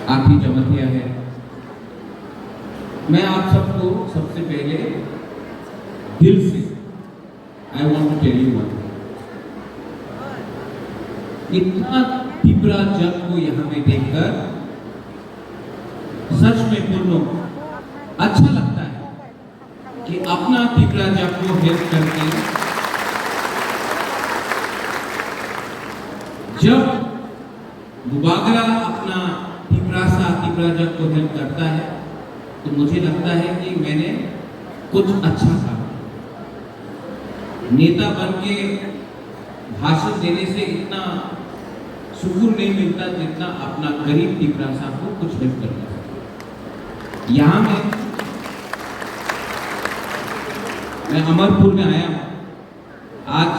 आप ही जमतिया है। मैं आप सबको सबसे पहले दिल से I want to tell you one, इतना तीव्र जग को यहाँ में देखकर सच में बोलो अच्छा लगता है कि अपना तीव्र जग को हेल्प करके जब बुबागरा अपना तीव्र जग को हेल्प करता है तो मुझे लगता है कि मैंने कुछ अच्छा कहा। नेता बन के भाषण देने से इतना सुकून नहीं मिलता जितना अपना गरीब तीव्रासा को कुछ हेल्प करना। यहाँ मैं अमरपुर में आया हूँ, आज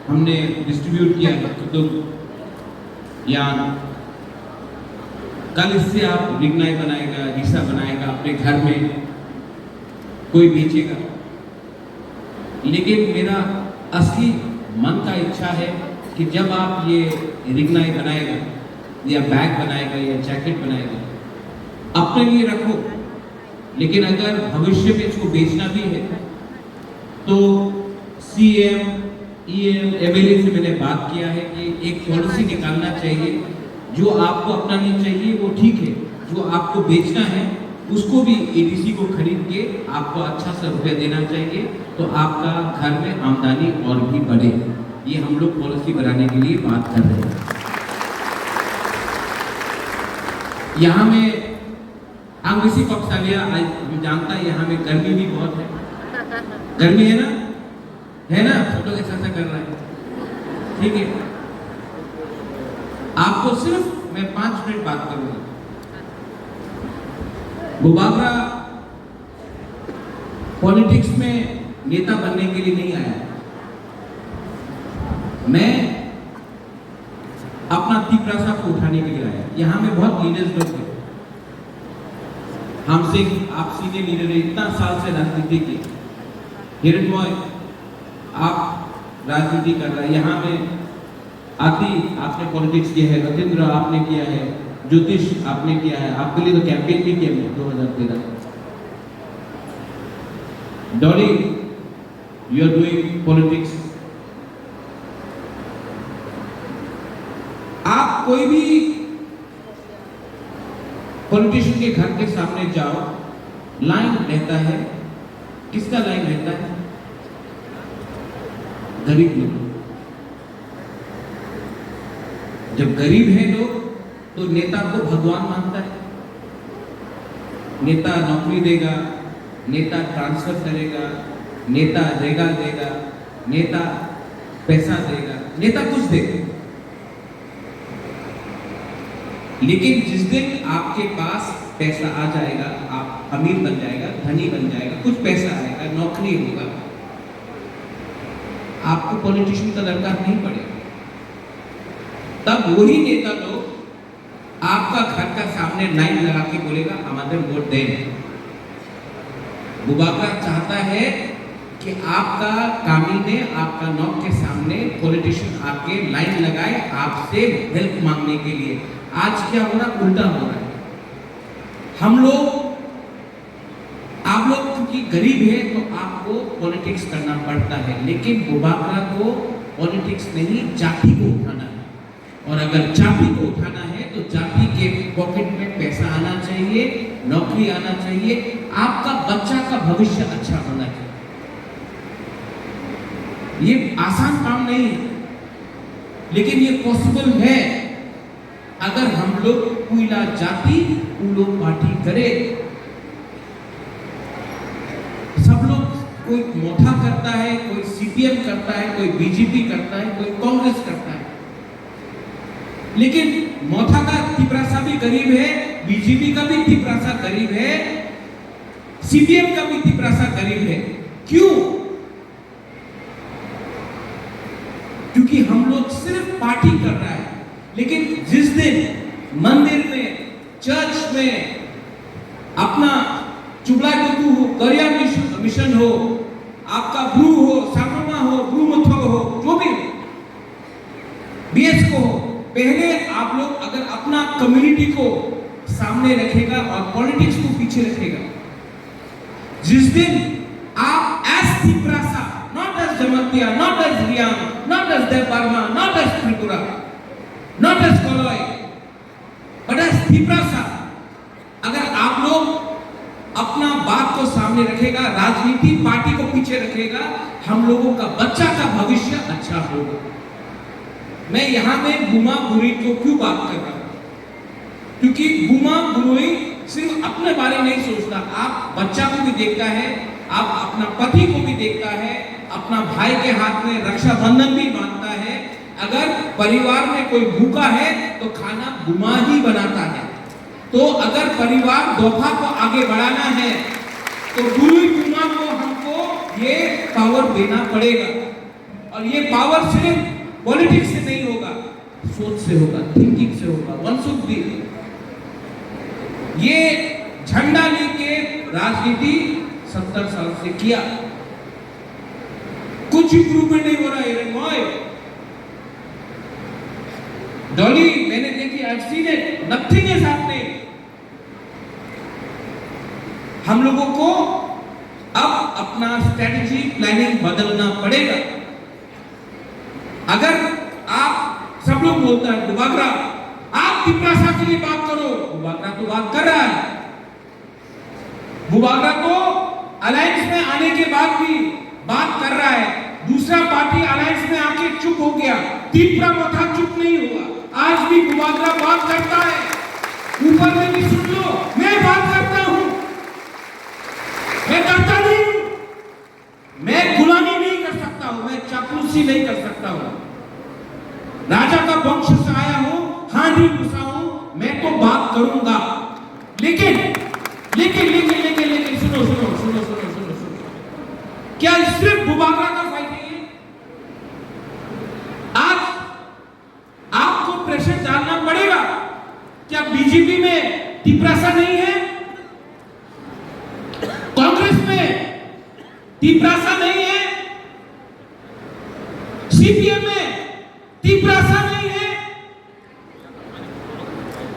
हमने डिस्ट्रीब्यूट किया है कुतुब यान, कल इससे आप रिग्नाई बनाएगा, रिसा बनाएगा, अपने घर में कोई बेचेगा। लेकिन मेरा असली मन का इच्छा है कि जब आप ये रिग्नाई बनाएगा या बैग बनाएगा या जैकेट बनाएगा अपने लिए रखो, लेकिन अगर भविष्य में इसको बेचना भी है तो सीएम ईएम एमएलए से मैंने बात किया है कि एक पॉलिसी निकालना चाहिए, जो आपको अपनानी चाहिए वो ठीक है, जो आपको बेचना है उसको भी एडीसी को खरीद के आपको अच्छा सा रुपया देना चाहिए, तो आपका घर में आमदनी और भी बढ़े। ये हम लोग पॉलिसी बनाने के लिए बात कर रहे हैं। यहाँ में अंग्रेजी पक्षालिया हम जानता है, यहाँ में गर्मी भी बहुत है, गर्मी है ना, सब लोग ऐसा कर रहे हैं, ठीक है। आपको सिर्फ मैं 5 मिनट बात करूंगा। बुबागरा पॉलिटिक्स में नेता बनने के लिए नहीं आया, मैं अपना तीव्रता को उठाने के लिए आया। यहाँ में बहुत लीडर्स लोग थे, हमसे आप सीनियर लीडर है, इतना साल से राजनीति की, हिरणमय आप राजनीति कर रहे हैं। यहाँ में आदि आपने पॉलिटिक्स किया है, रतेंद्र आपने किया है, ज्योतिष आपने किया है, आपके लिए तो कैंपेन भी किया है 2013। Dolly you are doing politics. आप कोई भी पॉलिटिशियन के घर के सामने जाओ, लाइन रहता है, किसका लाइन रहता है? गरीब लोग। जब गरीब है लोग तो नेता को भगवान मानता है, नेता नौकरी देगा, नेता ट्रांसफर करेगा, नेता देगा, नेता पैसा देगा, नेता कुछ देगा। लेकिन जिस दिन आपके पास पैसा आ जाएगा, आप अमीर बन जाएगा, धनी बन जाएगा, कुछ पैसा आएगा, नौकरी होगा, आपको पॉलिटिशियन का दरकार नहीं पड़ेगा। तब वही नेता लोग आपका घर का सामने लाइन लगा के बोलेगा हमारे वोट दें। बुबागरा चाहता है कि आपका कामीने आपका नौक के सामने पॉलिटिशियन आके लाइन लगाए आपसे हेल्प मांगने के लिए। आज क्या हो रहा, उल्टा हो रहा है। हम लोग, आप लोग क्योंकि गरीब है तो आपको पॉलिटिक्स करना पड़ता है, लेकिन बुबागरा को पॉलिटिक्स नहीं, जाति को उठाना है। और अगर जाति को उठाना है तो जाति के पॉकेट में पैसा आना चाहिए, नौकरी आना चाहिए, आपका बच्चा का भविष्य अच्छा होना चाहिए। ये आसान काम नहीं है, लेकिन ये पॉसिबल है अगर हम लोग पूरा जाति पूरा पार्टी करे। सब लोग, कोई मोथा करता है, कोई सीपीएम करता है, कोई बीजेपी करता है, कोई कांग्रेस करता है, लेकिन मोथा का तीव्रासा भी गरीब है, बीजेपी का भी तीव्रासा गरीब है, सीपीएम का भी तीव्रासा गरीब है। क्यों? क्योंकि हम लोग सिर्फ पार्टी कर रहा है, लेकिन जिस दिन मंदिर में, चर्च में अपना चुगला गुरु हो, गरिया मिशन हो, आपका ब्रू हो, साकरमा हो, ब्रू मथो हो, जो भी बीएस को हो, पहले आप लोग अगर अपना कम्युनिटी को सामने रखेगा और पॉलिटिक्स को पीछे रखेगा। जिस दिन आप as Tiprasa, not as Jamatia, not as Reang, not as Debbarma, not as Tripura, not as Koloi, but as Tiprasa, अगर आप लोग अपना बात को सामने रखेगा, राजनीति पार्टी को पीछे रखेगा, हम लोगों का बच्चा का भविष्य अच्छा होगा। मैं यहां में बुमा बुरी को क्यों बात कर रहा हूं? क्योंकि बुमा बुरी सिर्फ अपने बारे में नहीं सोचता, आप बच्चा को भी देखता है, आप अपना पति को भी देखता है, अपना भाई के हाथ में रक्षाबंधन भी बांधता है। अगर परिवार में कोई भूखा है तो खाना बुमा ही बनाता है। तो अगर परिवार दोफा को आगे बढ़ाना है तो गुरु बुमा को हमको ये पावर देना पड़ेगा। और ये पावर सिर्फ पॉलिटिक्स से नहीं होगा, सोच से होगा, थिंकिंग से होगा। वंशुद्धि, ये झंडा लेके राजनीति 70 साल से किया, कुछ इंप्रूवमेंट नहीं हो रहा है। डॉली मैंने देखी, I seen it, nothing is happening. हम लोगों को अब अपना स्ट्रेटजी प्लानिंग बदलना पड़ेगा। अगर आप सब लोग बोलता है बुबागरा, आप तिप्रासा के लिए बात करो, बुबागरा तो बात कर रहा है। बुबागरा तो अलायंस में आने के बाद भी बात कर रहा है, दूसरा पार्टी अलायंस में आके चुप हो गया, तिप्रा मथा चुप नहीं हुआ। आज भी बुबागरा बात करता है, ऊपर में भी सुन लो, मैं बात करता हूं, मैं करता नहीं हूं, मैं गुलामी नहीं कर सकता हूं, मैं चापलूसी नहीं कर सकता हूं, राजा का वंश से आया हूं, हानि घुसा हूं, मैं तो बात करूंगा। लेकिन लेकिन लेकिन लेकिन लेकिन सुनो सुनो सुनो सुनो सुनो सुनो, क्या सिर्फ बुबागरा का फाइट है? आज आपको प्रेशर डालना पड़ेगा। क्या बीजेपी में तिप्रासा नहीं है? कांग्रेस में तिप्रासा नहीं है? सीपीएम में तिप्रासा नहीं है?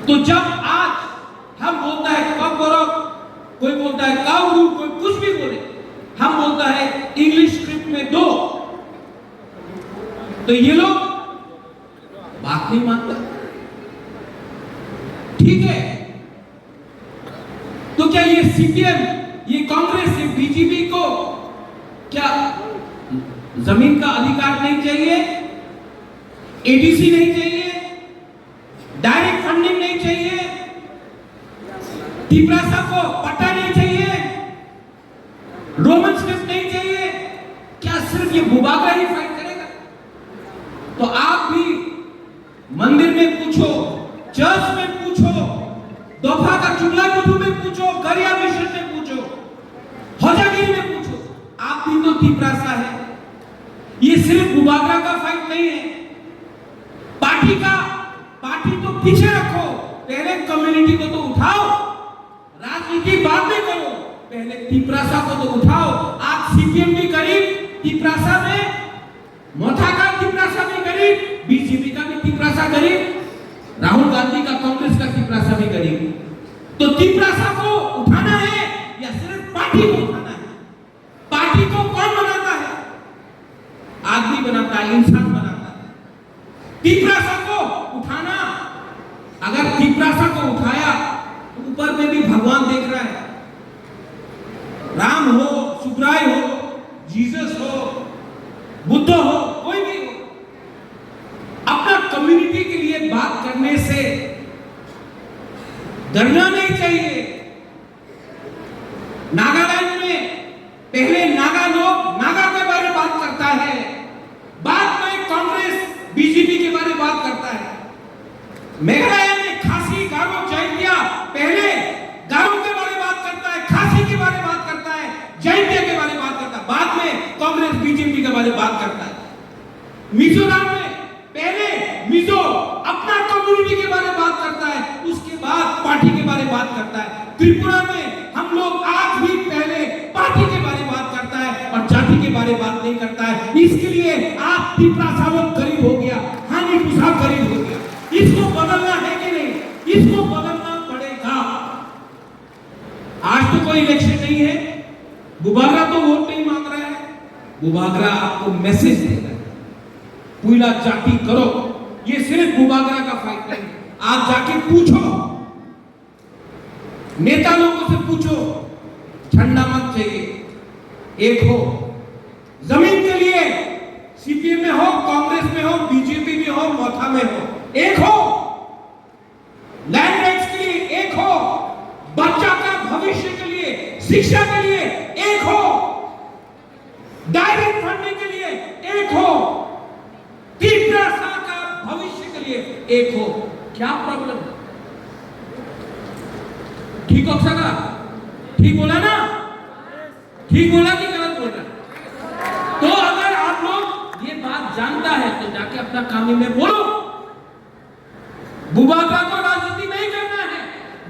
तो जब आज हम बोलता है कब करो, कोई बोलता है काउरू, कोई कुछ भी बोले, हम बोलता है इंग्लिश स्क्रिप्ट में दो, तो ये लोग बात नहीं मानता। ठीक है, तो क्या ये सीपीएम, ये कांग्रेस, ये बीजेपी को क्या जमीन का अधिकार नहीं चाहिए? एडीसी नहीं चाहिए? डायरेक्ट फंडिंग नहीं चाहिए? तिप्रासा को पट्टा नहीं चाहिए? रोमन स्क्रिप्ट नहीं चाहिए? क्या सिर्फ ये बुबागरा ही फाइट करेगा? तो आप भी मंदिर में पूछो, चर्च में पूछो, दोफा का चुगला कुटु में पूछो, गरिया मिशन में पूछो, होजागिरी में पूछो, आप भी तो तिप्रासा है। ये सिर्फ बुबागरा का फाइट नहीं है। पार्टी तो पीछे रखो, पहले कम्युनिटी को तो उठाओ, राजनीति बाद में करो, पहले तिप्रासा को तो उठाओ। आज सीपीएम भी करीब तिप्रासा में, मोथा का तिप्रासा भी करीब, बीजेपी का भी तिप्रासा करीब, राहुल गांधी का कांग्रेस का तिप्रासा भी करीब। तो तिप्रासा को उठाना है या सिर्फ पार्टी को उठाना है? पार्टी को कौन बनाता है? आदमी बनाता है, इंसान बनाता है। तिप्रासा को उठाना, अगर तिप्रासा को उठाया तो ऊपर में भी भगवान देख रहा है, राम हो, सुखराय हो, जीसस हो, बुद्ध हो, कोई भी हो, अपना कम्युनिटी के लिए बात करने से डरना नहीं चाहिए। नागालैंड में पहले नागा लोग नागा के बारे में बात करता है, बाद में कांग्रेस बीजेपी के बारे में बात करता है। मेघालय में खासी, गारो, जैंतिया पहले गारो के बारे में बात करता है, खासी के बारे में बात करता है, जैंतिया के बारे में बात करता है, बाद में कांग्रेस बीजेपी के बारे में बात करता है। मिजोरम में पहले मिजो अपना कम्युनिटी के बारे में बात करता है, उसके बाद पार्टी के बारे में बात करता है। त्रिपुरा में हम लोग आज भी पहले पार्टी के बारे में बात करता है और जाति के बारे में बात नहीं करता है। इसके लिए आप तिप्रासा लोग करीब हो गया, हानि घुसा करीब हो गया। इसको बदलना है कि नहीं? इसको बदलना पड़ेगा। इलेक्शन नहीं है। बुबागरा तो वोट नहीं मांग रहा है, बुबागरा आपको मैसेज दे रहा है, पुइला जाति करो। ये सिर्फ बुबागरा का फाइट नहीं, आप जाके पूछो, नेता लोगों से पूछो, ठंडा मत चाहिए, एक हो। जमीन के लिए सीपीएम में हो, कांग्रेस में हो, बीजेपी में हो, मोथा में हो, एक हो। लैंड राइट्स के लिए एक हो, बच्चा का भविष्य के लिए, शिक्षा के लिए एक हो, डायरेक्ट फंडिंग के लिए एक हो, तीव्रता का भविष्य के लिए एक हो। क्या प्रॉब्लम? ठीक हो सका? ठीक बोला ना? ठीक बोला कि गलत बोल रहा? तो अगर आप लोग ये बात जानता है तो जाके अपना काम में बोलो। बुबागरा को राजनीति नहीं करना है,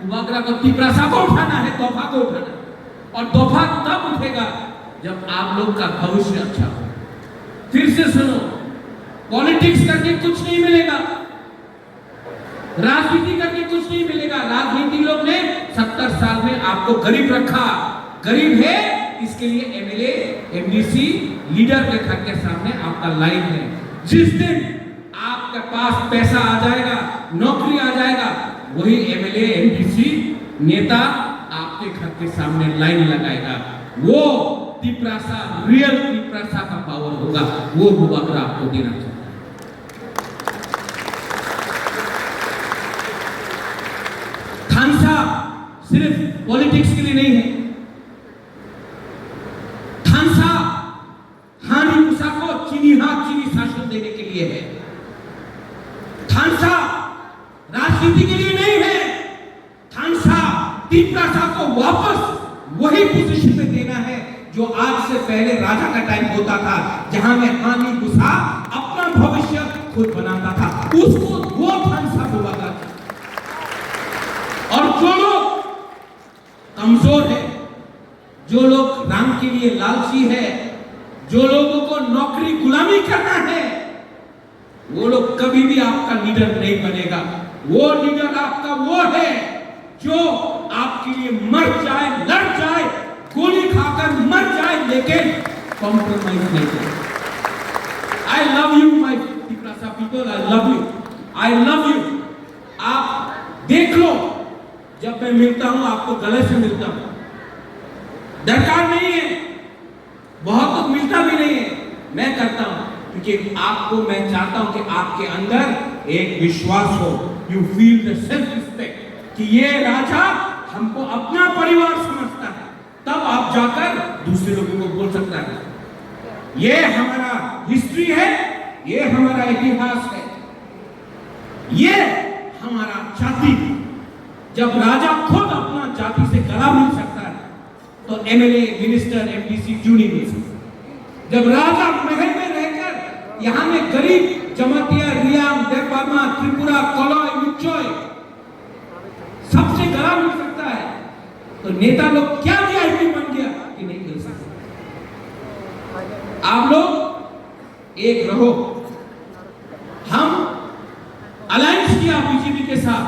बुबागरा को तीव्रता को उठाना है, तोहफा को उठाना है। और तोहफा तब उठेगा जब आप लोग का भविष्य अच्छा हो। फिर से सुनो, पॉलिटिक्स करके कुछ नहीं मिलेगा, राजनीति करके कुछ नहीं मिलेगा। राजनीति लोग ने 70 साल में आपको गरीब रखा, गरीब है इसके लिए एमएलए एमडीसी लीडर के घर के सामने आपका लाइन है। जिस दिन आपके पास पैसा आ जाएगा, नौकरी आ जाएगा, वही एमएलए एमडीसी नेता आपके घर के सामने लाइन लगाएगा। वो तीव्रता, रियल तीव्रता का पावर होगा, वो बुबागरा आपको देना चाहिए। थानसा सिर्फ पॉलिटिक्स के लिए नहीं है, थानसा हानि मूसा को चीनी शासन देने के लिए है। थानसा राजनीति के लिए नहीं है, थानसा तीव्रता को वापस वही पोजीशन में देना है जो आज से पहले राजा का टाइम होता था, जहां में हानि मूसा अपना भविष्य खुद बनाता था, उसको वो थानसा बुबागरा। और जो लोग कमजोर है, जो लोग राम के लिए लालची है, जो लोगों को नौकरी गुलामी करना है, वो लोग कभी भी आपका लीडर नहीं बनेगा। वो लीडर आपका वो है जो आपके लिए मर जाए, लड़ जाए, गोली खाकर मर जाए, लेकिन कॉम्प्रोमाइज नहीं करे। आई लव यू माय तीव्रता people, I love you, I love you. आप देख लो, जब मैं मिलता हूं आपको गले से मिलता हूं, दरकार नहीं है, बहुत लोग मिलता भी नहीं है, मैं करता हूं क्योंकि आपको मैं चाहता हूं कि आपके अंदर एक विश्वास हो, you feel the self respect कि ये राजा हमको अपना परिवार समझता है, तब आप जाकर दूसरे लोगों को बोल सकता है। ये हमारा हिस्ट्री है, ये हमारा इतिहास है, ये हमारा जाति। जब राजा खुद अपना जाति से गला मिल सकता है तो एमएलए मिनिस्टर एमडीसी क्यों नहीं मिल सकता? जब राजा महल में रहकर यहाँ में गरीब जमातिया, रियाम, देवबर्मा, त्रिपुरा, कोलोय, मुच्चोय सबसे गला मिल सकता है, तो नेता लोग क्या वीआईपी बन गया कि नहीं मिल सकता? आप लोग एक रहो। हम अलायंस किया बीजेपी के साथ,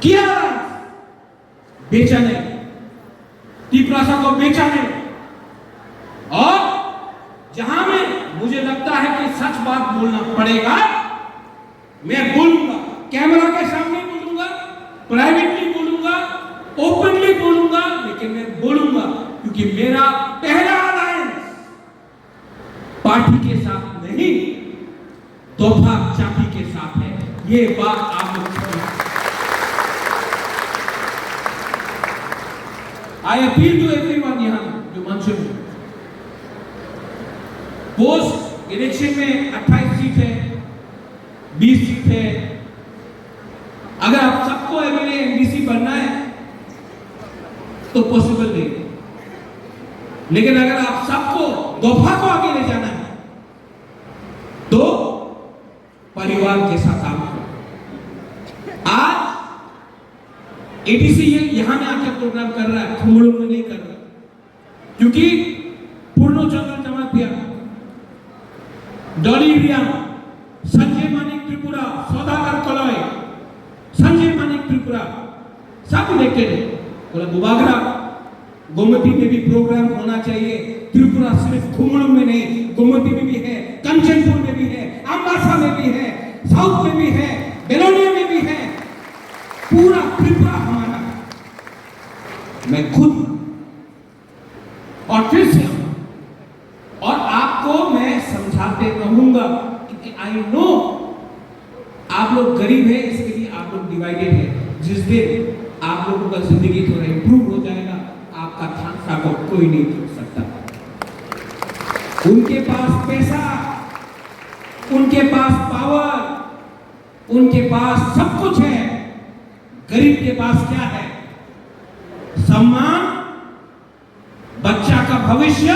किया, बेचा नहीं, तीव्रता को बेचा नहीं। और जहां में मुझे लगता है कि सच बात बोलना पड़ेगा, मैं बोलूंगा, कैमरा के सामने बोलूंगा, प्राइवेटली बोलूंगा, ओपनली बोलूंगा, लेकिन मैं बोलूंगा क्योंकि मेरा पहला अलायंस पार्टी के साथ नहीं, तोहफा जाति के साथ है। ये बात आप लोग समझें। आई अपील टू एवरीवन, यहां जो मंच में पोस्ट इलेक्शन में 28 सीट है, 20 सीट है। अगर आप सबको एमएलए एमडीसी बनना है तो पॉसिबल नहीं, लेकिन अगर आप सबको तोहफा को आगे ले जाना है तो परिवार के साथ काम करो। आज एडीसी यहां में आकर प्रोग्राम कर रहा है, खमोड़ों में नहीं कर रहा, क्योंकि पूर्णचंद्र जमातिया, डॉली रिया, संजय मानिक त्रिपुरा, सौदागर कोलोय, संजय मानिक त्रिपुरा सब इलेक्टेड है। बोला बुबागरा गोमती में भी प्रोग्राम होना चाहिए। त्रिपुरा सिर्फ खुमड़ू में नहीं, गोमती में भी है, कंचनपुर में भी है, अम्बासा में भी है, साउथ में भी है, बेलोनिया में भी है, पूरा त्रिपुरा हमारा है। मैं खुद और फिर से और आपको मैं समझाते रहूंगा क्योंकि आई नो आप लोग गरीब हैं, इसके लिए आप लोग डिवाइडेड हैं। जिस दिन आप लोगों का जिंदगी थोड़ा इंप्रूव हो जाएगा, आपका थानसा को कोई नहीं तोड़ सकता। उनके पास पैसा, उनके पास पावर, उनके पास सब कुछ है। गरीब के पास क्या है? सम्मान, बच्चा का भविष्य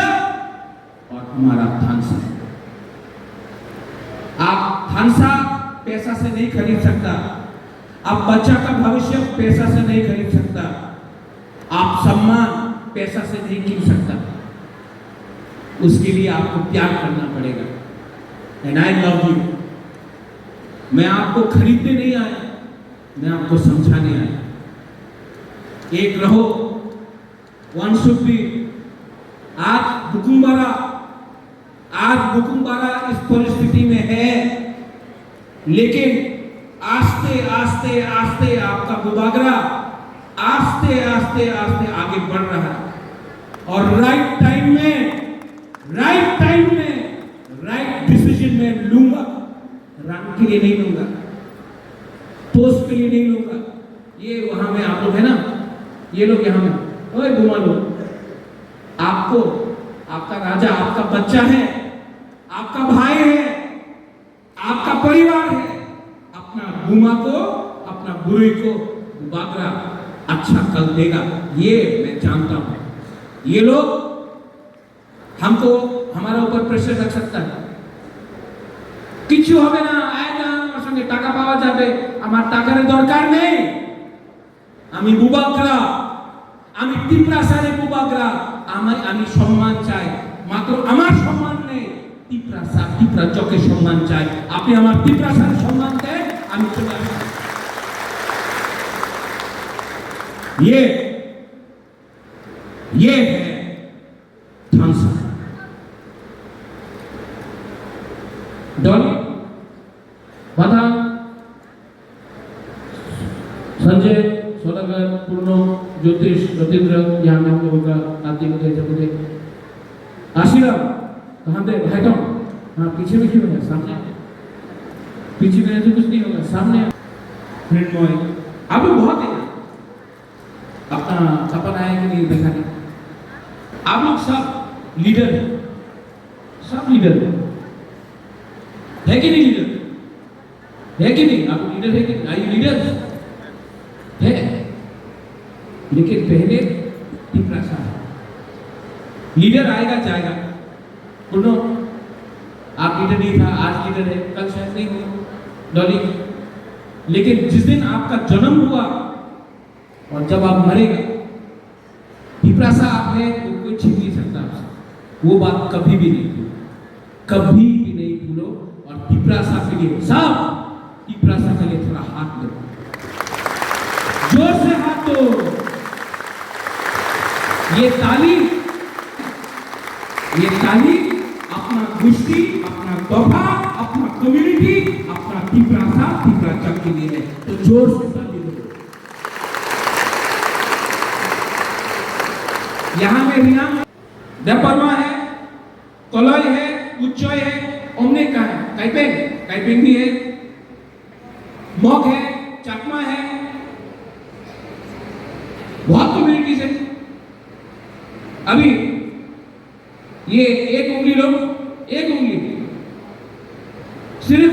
और हमारा थानसा। आप थानसा पैसा से नहीं खरीद सकता, आप बच्चा का भविष्य पैसा से नहीं खरीद सकता, आप सम्मान पैसा से नहीं कीन सकता। उसके लिए आपको त्याग करना पड़ेगा। And I love you. मैं आपको खरीदने नहीं आया, मैं आपको समझाने आया। एक रहो, वन शुड बी। आज बुकुम्बारा इस परिस्थिति में है, लेकिन आस्ते आस्ते आस्ते आपका बुबागरा आस्ते आस्ते आस्ते आगे बढ़ रहा है। और राइट टाइम में राइट डिसीजन में लूंगा। रन के लिए नहीं लूंगा, पोस्ट के लिए नहीं लूंगा। ये वहां में आप लोग है ना, ये लोग यहां में, ओए बुमा लोग, आपको आपका राजा आपका बच्चा है, आपका भाई है, आपका परिवार है। अपना बुमा को, अपना बुरुई को बुबागरा अच्छा कल देगा, ये मैं जानता हूं। ये लोग हमको हमारा ऊपर प्रेशर रख सकता है। किच्छु হবে না, আয় না আমার সঙ্গে টাকা পাওয়া যাবে, আমার টাকার দরকার নেই। আমি বুবাগরা, আমি তিপ্রাসারে বুবাগরা, আমি সম্মান চাই। মাত্র আমার সম্মান নেই, তিপ্রা চকে সম্মান চাই। আপনি আমার তিপ্রাসারে সম্মান দেন, আমি চলে আসব। ये है थानसा। डॉली बाधा संजय सोलागर पूर्ण ज्योतिष ज्योतिन्द्र यहाँ में हम लोगों का आदि मुझे आशीर्वाद कहाँ थे भाई तुम? हाँ पीछे में क्यों है? सामने पीछे में तो कुछ नहीं होगा, सामने मृण्मय आप लोग बहुत है। अपना सपना है कि नहीं देखा नहीं? आप लोग सब लीडर हैं, सब लीडर है कि नहीं? लीडर है कि नहीं? आप लीडर है कि नहीं? आई लीडर है, लेकिन पहले तिप्रासा लीडर आएगा जाएगा। पूर्ण आप लीडर नहीं था, आज लीडर है, कल शायद नहीं हो डॉली। लेकिन जिस दिन आपका जन्म हुआ और जब आप मरेगा, तिप्रासा आप है, कोई छीन नहीं सकता आपसे। वो बात कभी भी नहीं भूलो, कभी भी नहीं भूलो। और तिप्रासा के लिए सब तिप्रासा के लिए थोड़ा हाथ दो, जोर से हाथ दो। ये ताली अपना गुष्टी, अपना तोहफा, अपना कम्युनिटी, अपना तिप्रा चक के लिए है। तो जोर से ताली दो। यहाँ में रियाम दपरमा है, कलय है, उच्चय है, ओमने का है, काइपेंग भी है, मॉग है, चकमा है, बहुत कम्युनिटीज है। अभी ये एक उंगली सिर्फ